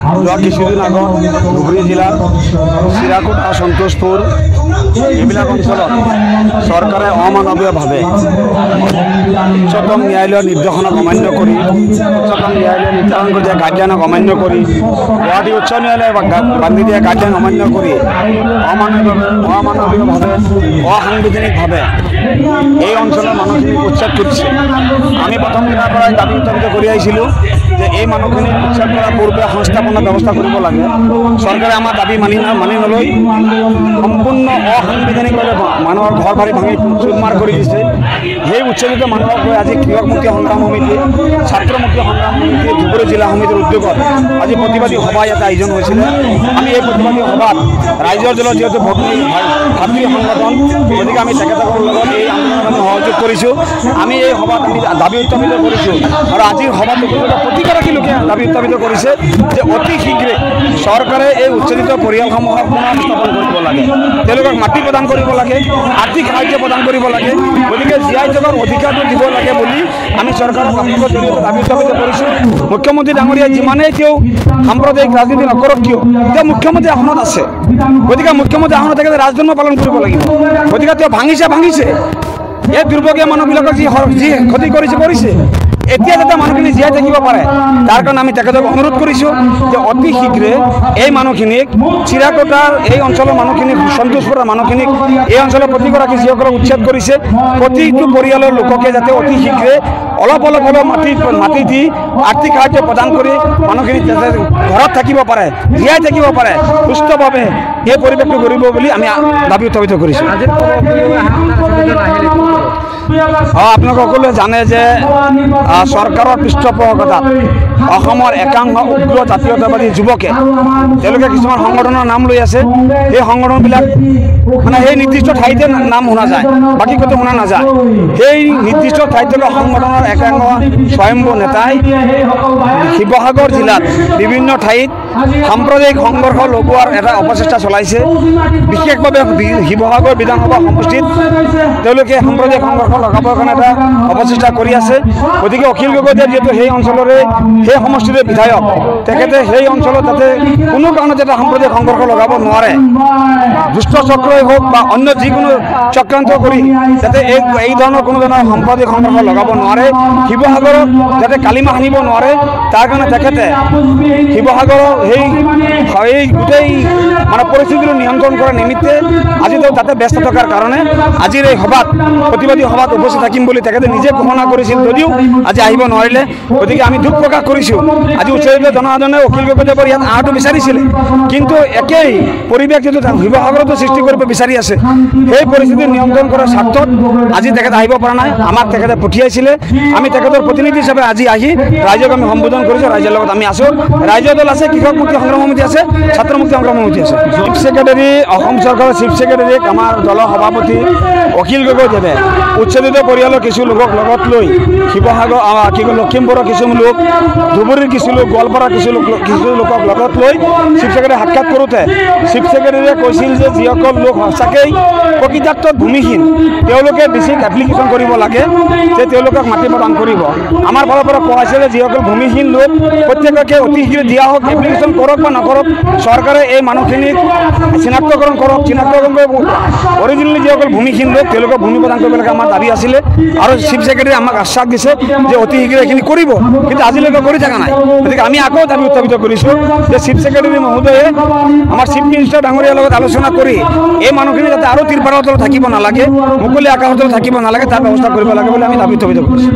কিছুদিন আগত ধুবুৰী জিলাৰ চিৰাকুট আৰু সন্তোষপুৰ এইবিলাক অঞ্চলত চৰকাৰে অমানৱীয়ভাৱে উচ্চতম ন্যায়ালয়ৰ নিৰ্দেশনাক অমান্য কৰি উচ্চতম ন্যায়ালয়ে নিৰ্ধাৰণ কৰি দিয়া গাইডলাইনক অমান্য কৰি গুৱাহাটী উচ্চ ন্যায়ালয়ে বান্ধি দিয়া গাইডলাইন অমান্য কৰি অমানৱীয়ভাৱে অসাংবিধানিকভাৱে এই অঞ্চলৰ মানুহখিনিক উচ্ছেদ কৰিছে। আমি প্ৰথম দিনাৰ পৰাই দাবী উত্থাপিত কৰি আহিছিলোঁ যে এই মানুহখিনিক উচ্ছেদ কৰাৰ পূৰ্বে সংস্থাপনৰ ব্যৱস্থা কৰিব লাগে। চৰকাৰে আমাৰ দাবী মানি নলৈ সম্পূৰ্ণ অসাংবিধানিকভাৱে মানুহৰ ঘৰ বাৰী ভাঙি চুৰমাৰ কৰি দিছে। সেই উচ্ছেদিত মানুহক লৈ আজি কৃষক মুক্তি সংগ্ৰাম সমিতি, ছাত্ৰ মুক্তি সংগ্ৰাম সমিতি, ধুবুৰী জিলা সমিতিৰ উদ্যোগত আজি প্ৰতিবাদী সভা এটা আয়োজন হৈছিলে। আমি এই প্ৰতিবাদী সভাত ৰাইজৰ দলৰ যিহেতু ভাতৃ সংগঠন, গতিকে আমি তেখেতসকলৰ লগত এই আন্দোলনত আমি সহযোগ কৰিছোঁ। আমি এই সভাত আমি দাবী উত্থাপিত কৰিছোঁ আৰু আজিৰ সভাত প্ৰতিগৰাকী লোকে দাবী উত্থাপিত কৰিছে যে অতি শীঘ্ৰে চৰকাৰে এই উচ্ছেদিত পৰিয়ালসমূহক পুনৰ স্থাপন কৰিব লাগে, তেওঁলোকক মাটি প্ৰদান কৰিব লাগে, আৰ্থিক সাহায্য প্ৰদান কৰিব লাগে, গতিকে জীয়াই থকাৰ অধিকাৰটো দিব লাগে বুলি আমি চৰকাৰক আপোনালোকৰ জৰিয়তে দাবী উত্থাপিত কৰিছোঁ। মুখ্যমন্ত্ৰী ডাঙৰীয়াই যিমানেই তেওঁ সাম্প্ৰদায়িক ৰাজনীতি নকৰক কিয়, তেওঁ মুখ্যমন্ত্ৰী আসনত আছে, গতিকে মুখ্যমন্ত্ৰী আসনত থাকে ৰাজধৰ্ম পালন কৰিব লাগিব। গতিকে তেওঁ ভাঙিছে এই দুৰ্ভগীয়া মানুহবিলাকক যি ক্ষতি কৰিছে এতিয়া যাতে মানুহখিনি জীয়াই থাকিব পাৰে তাৰ কাৰণে আমি তেখেতক অনুৰোধ কৰিছোঁ যে অতি শীঘ্ৰে এই মানুহখিনিক চিৰাকুটাৰ এই অঞ্চলৰ মানুহখিনিক, সন্তোষপুৰৰ মানুহখিনিক, এই অঞ্চলৰ প্ৰতিগৰাকী যিসকলক উচ্ছেদ কৰিছে প্ৰতিটো পৰিয়ালৰ লোককে যাতে অতি শীঘ্ৰে অলপ হ'লেও মাটি দি আৰ্থিক সাহায্য প্ৰদান কৰি মানুহখিনি যাতে ঘৰত থাকিব পাৰে, জীয়াই থাকিব পাৰে, সুস্থভাৱে এই পৰিৱেশটো কৰিব বুলি আমি দাবী উত্থাপিত কৰিছোঁ। আপোনালোকে সকলোৱে জানে যে চৰকাৰৰ পৃষ্ঠপোষকতাত অসমৰ একাংশ উগ্ৰ জাতীয়তাবাদী যুৱকে তেওঁলোকে কিছুমান সংগঠনৰ নাম লৈ আছে। সেই সংগঠনবিলাক মানে সেই নিৰ্দিষ্ট ঠাইতে নাম শুনা যায়, বাকী ক'তো শুনা নাযায়। সেই নিৰ্দিষ্ট ঠাইত থকা সংগঠনৰ একাংশ স্বয়ম্ভু নেতাই শিৱসাগৰ জিলাত বিভিন্ন ঠাইত সাম্প্ৰদায়িক সংঘৰ্ষ লগোৱাৰ এটা অপচেষ্টা চলাইছে। বিশেষভাৱে শিৱসাগৰ বিধানসভা সমষ্টিত তেওঁলোকে সাম্প্ৰদায়িক সংঘৰ্ষ লগাবৰ কাৰণে এটা অপচেষ্টা কৰি আছে। গতিকে অখিল গগৈদেৱ যিহেতু সেই অঞ্চলৰে সেই সমষ্টিৰে বিধায়ক, তেখেতে সেই অঞ্চলত যাতে কোনো কাৰণত যাতে সাম্প্ৰদায়িক সংঘৰ্ষ লগাব নোৱাৰে, দুষ্ট চক্ৰই হওক বা অন্য যিকোনো চক্ৰান্ত কৰি যাতে এই ধৰণৰ কোনো ধৰণৰ সাম্প্ৰদায়িক সংঘৰ্ষ লগাব নোৱাৰে, শিৱসাগৰক যাতে কালিমা সানিব নোৱাৰে, তাৰ কাৰণে তেখেতে শিৱসাগৰৰ সেই গোটেই মানে পৰিস্থিতিটো নিয়ন্ত্ৰণ কৰাৰ নিমিত্তে আজি তেওঁ তাতে ব্যস্ত থকাৰ কাৰণে আজিৰ এই সভাত, প্ৰতিবাদী সভাত উপস্থিত থাকিম বুলি তেখেতে নিজে ঘোষণা কৰিছিল যদিও আজি আহিব নোৱাৰিলে। গতিকে আমি দুখ প্ৰকাশ কৰিছোঁ। আজি উচ্চতম জনসাধাৰণে অখিল গগৈদেৱৰ ইয়াত অহাটো বিচাৰিছিলে, কিন্তু একেই পৰিৱেশ যিটো শিৱসাগৰতো সৃষ্টি কৰিব বিচাৰি আছে, সেই পৰিস্থিতি নিয়ন্ত্ৰণ কৰাৰ স্বাৰ্থত আজি তেখেতে আহিব পৰা নাই। আমাক তেখেতে পঠিয়াইছিলে, আমি তেখেতৰ প্ৰতিনিধি হিচাপে আজি আহি ৰাইজক আমি সম্বোধন কৰিছোঁ। ৰাইজৰ লগত আমি আছোঁ, ৰাইজৰ দল আছে, কৃষক মুক্তি সংগ্ৰাম সমিতি আছে, ছাত্ৰ মুক্তি সংগ্ৰাম সমিতি আছে। চিফ ছেক্ৰেটাৰী, অসম চৰকাৰৰ চিফ ছেক্ৰেটাৰীক আমাৰ দলৰ সভাপতি অখিল গগৈদেৱে উচ্ছেদিত পৰিয়ালৰ কিছু লোকক লগত লৈ শিৱসাগৰ লখিমপুৰৰ কিছু লোক, ধুবুৰীৰ কিছু লোক, গোৱালপাৰাৰ কিছু লোকক লগত লৈ চিফ ছেক্ৰেটাৰী সাক্ষাৎ কৰোঁতে চিফ ছেক্ৰেটাৰীয়ে কৈছিল যে যিসকল লোক সঁচাকেই প্ৰকৃতাৰ্থত ভূমিহীন তেওঁলোকে ডিচিক এপ্লিকেশ্যন কৰিব লাগে যে তেওঁলোকক মাটি প্ৰদান কৰিব। আমাৰ ফালৰ পৰা কোৱা হৈছে যে যিসকল ভূমিহীন লোক প্ৰত্যেককে অতি শীঘ্ৰে দিয়া হওক, এপ্লিকেশ্যন কৰক বা নকৰক, চৰকাৰে এই মানুহখিনিক চিনাক্তকৰণ কৰক। চিনাক্তকৰণ কৰি অৰিজিনেলি যিসকল ভূমিহীন লোক তেওঁলোকক ভূমি প্ৰদান কৰিব লাগে আমাৰ দাবী আছিলে, আৰু চিফ ছেক্ৰেটাৰীয়ে আমাক আশ্বাস দিছে যে অতি শীঘ্ৰে এইখিনি কৰিব, কিন্তু আজিলৈকে কৰি থকা নাই। গতিকে আমি আকৌ দাবী উত্থাপিত কৰিছোঁ যে চিফ ছেক্ৰেটাৰী মহোদয়ে আমাৰ চিফ মিনিষ্টাৰ ডাঙৰীয়াৰ লগত আলোচনা কৰি এই মানুহখিনি যাতে আৰু তিৰপালৰ তলত থাকিব নালাগে, মুকলি আকাশৰ তলত থাকিব নালাগে, তাৰ ব্যৱস্থা কৰিব লাগে বুলি আমি দাবী উত্থাপিত কৰিছোঁ।